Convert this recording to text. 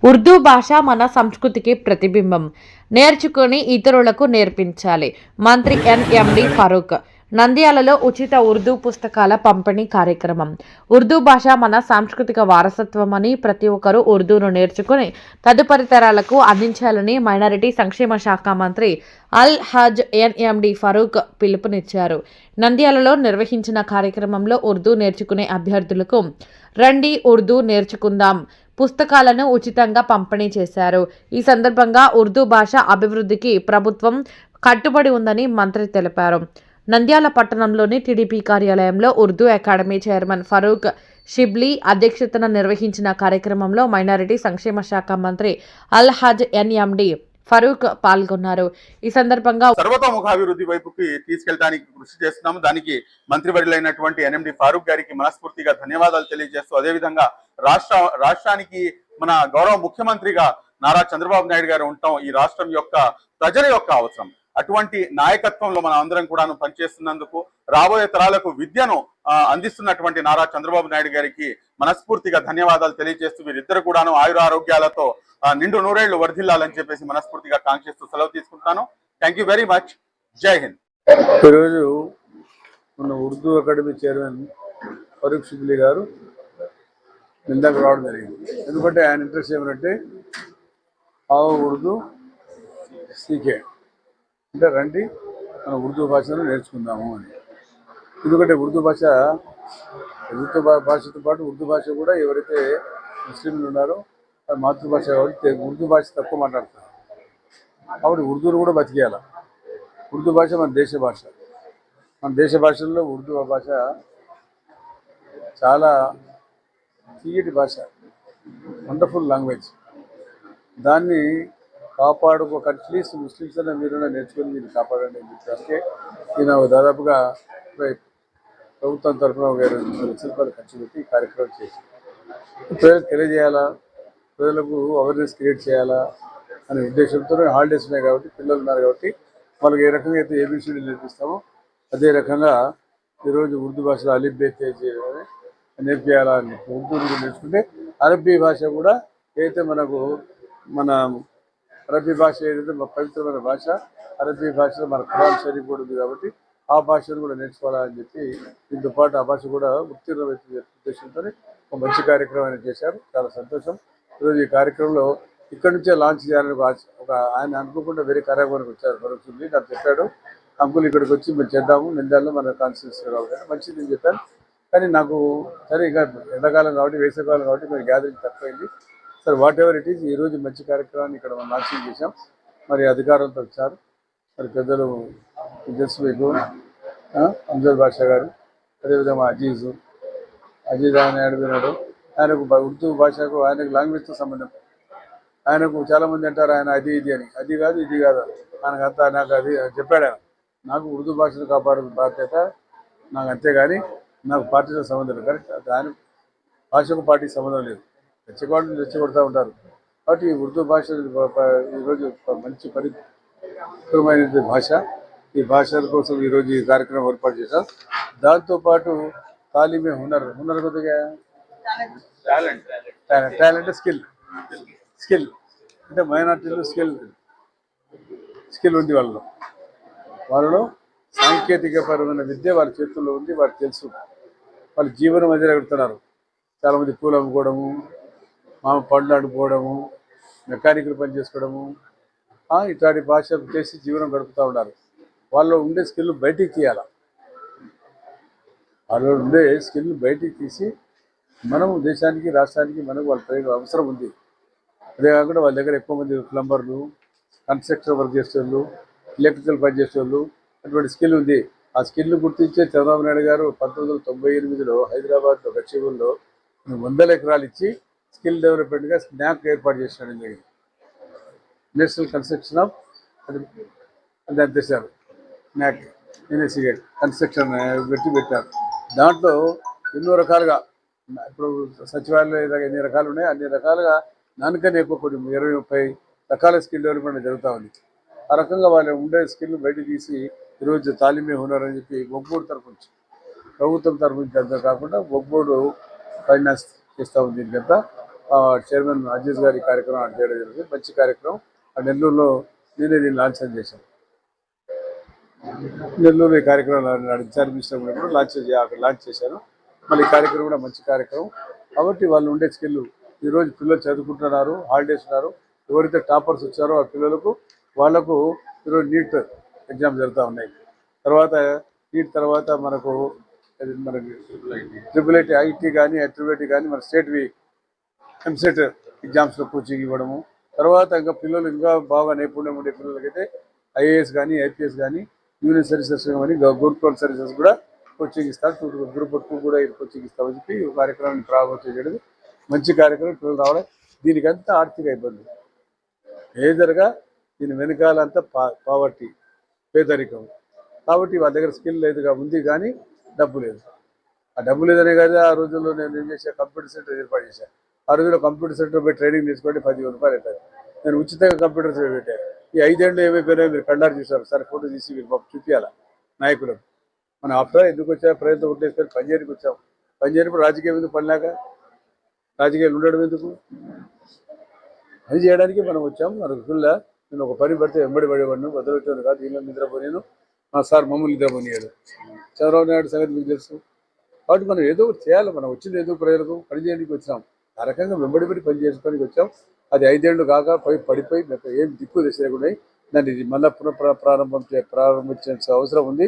ఉర్దూ భాష మన సంస్కృతికి ప్రతిబింబం. నేర్చుకుని ఇతరులకు నేర్పించాలి. మంత్రి ఎన్ఎండి ఫరూక్. నంద్యాలలో ఉచిత ఉర్దూ పుస్తకాల పంపిణీ కార్యక్రమం. ఉర్దూ భాష మన సాంస్కృతిక వారసత్వమని, ప్రతి ఒక్కరూ ఉర్దూను నేర్చుకుని తదుపరి తరాలకు అందించాలని మైనారిటీ సంక్షేమ శాఖ మంత్రి అల్ హజ్ ఎన్ఎండి ఫరూక్ పిలుపునిచ్చారు. నంద్యాలలో నిర్వహించిన కార్యక్రమంలో ఉర్దూ నేర్చుకునే అభ్యర్థులకు రండి ఉర్దూ నేర్చుకుందాం పుస్తకాలను ఉచితంగా పంపిణీ చేశారు. ఈ సందర్భంగా ఉర్దూ భాష అభివృద్ధికి ప్రభుత్వం కట్టుబడి ఉందని మంత్రి తెలిపారు. నంద్యాల పట్టణంలోని టీడీపీ కార్యాలయంలో ఉర్దూ అకాడమీ చైర్మన్ ఫరూక్ షిబ్లీ అధ్యక్షతన నిర్వహించిన కార్యక్రమంలో మైనారిటీ సంక్షేమ శాఖ మంత్రి అల్ హజ్ ఎన్ఎండి ఫరూక్ పాల్గొన్నారు. ఈ సందర్భంగా సర్వతోముఖాభివృద్ధి వైపుకి తీసుకెళ్ళడానికి కృషి చేస్తున్నాము. దానికి మంత్రివర్యులైనటువంటి ఎన్ఎండి ఫారూక్ గారికి మనస్ఫూర్తిగా ధన్యవాదాలు తెలియజేస్తూ, అదేవిధంగా రాష్ట్రానికి మన గౌరవ ముఖ్యమంత్రిగా నారా చంద్రబాబు నాయుడు గారు ఉండటం ఈ రాష్ట్రం యొక్క ప్రజల యొక్క అవసరం. అటువంటి నాయకత్వంలో మనం అందరం కూడా పనిచేస్తున్నందుకు, రాబోయే తరాలకు విద్యను అందిస్తున్నటువంటి నారా చంద్రబాబు నాయుడు గారికి మనస్ఫూర్తిగా ధన్యవాదాలు తెలియజేస్తూ, వీరిద్దరు కూడాను ఆయురారోగ్యాలతో నిండు నూరేళ్లు వర్ధిల్లాలని చెప్పేసి మనస్ఫూర్తిగా కాంక్షిస్తూ సెలవు తీసుకుంటున్నాను. Thank you very much. జై హింద్. ఈరోజు మన ఉర్దూ అకాడమీ చైర్మన్ ఫరూక్ షిబ్లీ గారు నిందాకు రావడం జరిగింది. ఎందుకంటే ఆయన ఇంట్రెస్ట్ ఏమంటే ఉర్దూ సీకే అంటే రండి మన ఉర్దూ భాషను నేర్చుకుందాము అని. ఎందుకంటే ఉర్దూ భాషతో పాటు ఉర్దూ భాష కూడా ఎవరైతే ముస్లింలు ఉన్నారో మాతృభాష కాబట్టి ఉర్దూ భాష తక్కువ మాట్లాడతారు. కాబట్టి ఉర్దూను కూడా బతికేయాలి. ఉర్దూ భాష మన దేశ భాష. మన దేశ భాషల్లో ఉర్దూ భాష చాలా తీయటి భాష, వండర్ఫుల్ లాంగ్వేజ్. దాన్ని అట్లీస్ట్ ముస్లిమ్స్ అనే మీరు నేర్చుకొని మీరు కాపాడండి అని చెప్పి నేను దాదాపుగా ప్రభుత్వం తరఫున 20 లక్షల రూపాయలు ఖర్చు పెట్టి ఈ కార్యక్రమం చేసి ప్రజలకు తెలియజేయాలా, ప్రజలకు అవేర్నెస్ క్రియేట్ చేయాలా అనే ఉద్దేశంతో హాలిడేస్ ఉన్నాయి కాబట్టి, పిల్లలు ఉన్నారు కాబట్టి వాళ్ళకి ఏ రకంగా అయితే ఏబిసిడీ నేర్పిస్తామో అదే రకంగా ఈరోజు ఉర్దూ భాషలో అలిఫ్ బే తేజ్ నేర్పియాలని ఉర్దూ నేర్చుకుంటే అరబ్బీ భాష కూడా ఏదైతే మన అరబ్బీ భాష ఏదైతే పవిత్రమైన భాష, అరబ్బీ భాషలో మన ఖురాన్ షరీఫ్ కూడా ఉంది కాబట్టి ఆ భాషను కూడా నేర్చుకోవాలని చెప్పి దీంతో పాటు ఆ భాష కూడా ఉత్తీర్ణమైన ఉద్దేశంతో ఒక మంచి కార్యక్రమాన్ని చేశారు. చాలా సంతోషం. ఈరోజు ఈ కార్యక్రమంలో ఇక్కడి నుంచే లాంచ్ చేయాలని ఆయన అనుకోకుండా వేరే కార్యక్రమానికి వచ్చారు. ఫరూక్ షిబ్లీ నాకు చెప్పాడు, అంకుల్ ఇక్కడికి వచ్చి మేము చేద్దాము, నిందాల్లో మన కాన్స్టిట్యూన్సీ కాబట్టి మంచిది అని చెప్పాను. కానీ నాకు సరే ఇంకా ఎండాకాలం కాబట్టి, వేసవికాలం కాబట్టి మరి గ్యాదరింగ్ తక్కువైంది. సరే వాట్ ఎవర్ ఇట్ ఈజ్, ఈరోజు మంచి కార్యక్రమాన్ని ఇక్కడ మనం లాంచింగ్ చేశాం. మరి అధికారులతో వచ్చారు, మరి పెద్దలు తెలుసు మీకు అంజద్ బాషా గారు, అదేవిధంగా అజీజ్ ఆయన అడిగినాడు. ఆయనకు ఉర్దూ భాషకు ఆయనకు లాంగ్వేజ్తో సంబంధం. ఆయనకు చాలామంది అంటారు ఆయన అది ఇది అని. అది కాదు ఇది కాదు, ఆయనకంతా నాకు అది చెప్పాడు. ఆయన నాకు ఉర్దూ భాషను కాపాడే బాధ్యత నాకు, అంతేగాని నాకు పార్టీతో సంబంధం లేదు. కరెక్ట్, ఆయన భాషకు పార్టీకి సంబంధం లేదు. రెచ్చగొడతా ఉంటారు. కాబట్టి ఈ ఉర్దూ భాష ఈరోజు మంచి పరికరమైన భాష. ఈ భాషల కోసం ఈరోజు ఈ కార్యక్రమం ఏర్పాటు చేశాం. దాంతోపాటు తాలీమే హునర్ కొద్దిగా టాలెంట్ స్కిల్ అంటే మైనార్టీలో స్కిల్ ఉంది వాళ్ళలో సాంకేతికపరమైన విద్య వాళ్ళ చేతుల్లో ఉంది, వాళ్ళకి తెలుసు. వాళ్ళు జీవనం అదే ఎగుడుతున్నారు. చాలామంది పూలు అమ్ముకోవడము, పండ్లు అడుకోవడము, మెకానికల్ పని చేసుకోవడము, ఇట్లాంటి భాష చేసి జీవనం గడుపుతూ ఉన్నారు. వాళ్ళు ఉండే స్కిల్ బయటికి తీయాలి. వాళ్ళు ఉండే స్కిల్ బయటికి తీసి మనం దేశానికి, రాష్ట్రానికి మనకు వాళ్ళ ప్రయోజనం అవసరం ఉంది. అదే కాకుండా వాళ్ళ దగ్గర ఎక్కువ మంది ప్లంబర్లు, కన్స్ట్రక్షన్ వర్క్ చేసేవాళ్ళు, ఎలక్ట్రికల్ పని చేసేవాళ్ళు అటువంటి స్కిల్ ఉంది. ఆ స్కిల్ గుర్తించే చంద్రబాబు నాయుడు గారు 1998లో హైదరాబాద్లో గచ్చిబౌలిలో 100 ఎకరాలు ఇచ్చి స్కిల్ డెవలప్మెంట్గా స్నాక్ ఏర్పాటు చేసినాడు. నేషనల్ కన్స్ట్రక్షన్ ఆఫ్ అది అంతేసారు స్నాక్ యూనివర్సిటీ కన్స్ట్రక్షన్ పెట్టారు. దాంట్లో ఎన్నో రకాలుగా ఇప్పుడు సచివాలయాలు ఎన్ని రకాలు ఉన్నాయి, అన్ని రకాలుగా దానికన్నా ఎక్కువ కొన్ని 20-30 రకాల స్కిల్ డెవలప్మెంట్ జరుగుతూ ఉంది. ఆ రకంగా వాళ్ళు ఉండే స్కిల్ బయట తీసి ఈరోజు తాలీమే హునర్ అని చెప్పి ఒగ్గోడు తరఫు నుంచి, ప్రభుత్వం తరఫు నుంచి అంతా కాకుండా ఒగ్గోడు ఫైనాన్స్ చేస్తూ ఉంది. దీనికంతా చైర్మన్ అజీజ్ గారి కార్యక్రమం అటు చేయడం జరిగింది. మంచి కార్యక్రమం. ఆ నెల్లూరులో నేనే దీన్ని లాంచ్ చేశాను. నెల్లూరు ఈ కార్యక్రమం ఇన్ఛార్జ్ మినిస్టర్ కూడా లాంచ్ చేశాను. మళ్ళీ ఈ కార్యక్రమం కూడా మంచి కార్యక్రమం. కాబట్టి వాళ్ళు ఉండే స్కిల్ ఈరోజు పిల్లలు చదువుకుంటున్నారు, హాలిడేస్ ఉన్నారు. ఎవరైతే టాపర్స్ వచ్చారో ఆ పిల్లలకు వాళ్ళకు ఈరోజు నీట్ ఎగ్జామ్ జరుగుతూ ఉన్నాయి. తర్వాత నీట్ తర్వాత మనకు ట్రిపుల్ ఐటీ కానీ ట్రిపుల్ కానీ మన స్టేట్వి ఎంసెట్ ఎగ్జామ్స్లో కోచింగ్ ఇవ్వడము. తర్వాత ఇంకా పిల్లలు ఇంకా బాగా నైపుణ్యం ఉండే పిల్లలకైతే ఐఏఎస్ కానీ ఐపీఎస్ కానీ యూనియన్ సర్వీసెస్ కానీ గ్రూప్ 1 సర్వీసెస్ కూడా కోచింగ్ ఇస్తారు. గ్రూప్ 2 కూడా కోచింగ్ ఇస్తామని చెప్పి ఈ కార్యక్రమాన్ని ప్రారంభం చేయడం మంచి కార్యక్రమం. పిల్లలు రావడం దీనికంతా ఆర్థిక ఇబ్బంది మేజర్గా దీని వెనకాలంతా పావర్టీ, పేదరికం. కాబట్టి వాళ్ళ దగ్గర స్కిల్ లేదుగా ఉంది కానీ డబ్బు లేదు. ఆ డబ్బు లేదనే కదా ఆ రోజుల్లో నేను ఏం చేశాను, కంప్యూటర్ సెంటర్ ఏర్పాటు చేశాను. ఆ రోజుల్లో కంప్యూటర్ సెంటర్ పోయి ట్రైనింగ్ తీసుకోండి 10,000 రూపాయలు అవుతుంది. నేను ఉచితంగా కంప్యూటర్ సెంటర్ పెట్టాను. ఈ 5 ఏళ్ళు ఏమైపోయినాయో మీరు కళ్ళారు చూసారు. సరే ఫోటో తీసి మీరు చూపించాలా నాయకులకు. మనం ఆఫ్టర్ ఎందుకు వచ్చా ప్రయత్నం కొట్టేసుకొని పనిచేయడానికి వచ్చాం. పనిచేయనప్పుడు రాజకీయం ఎందుకు పనిలాక రాజకీయాలు ఉండడం ఎందుకు? అది చేయడానికి మనం వచ్చాం. మనకు ఫుల్గా నేను ఒక పని పడితే వెంబడి పడేవాడిని, వదలొచ్చాను కాదు. ఇళ్ళ నిద్రపోయాను. మా సార్ మమ్మల్ని నిద్రపోయాడు. చంద్రబాబు నాయుడు సంగతి మీకు తెలుసు. కాబట్టి మనం ఏదో ఒకటి చేయాలి. మనం వచ్చింది ఏదో ప్రజలకు పని చేయడానికి వచ్చినాం. ఆ రకంగా వెంబడి పని చేసుకోవడానికి వచ్చాం. అది 5 ఏళ్ళు కాక పడిపోయి ఏం దిక్కు దశ లేకుండా దాన్ని మళ్ళీ ప్రారంభించే అవసరం ఉంది.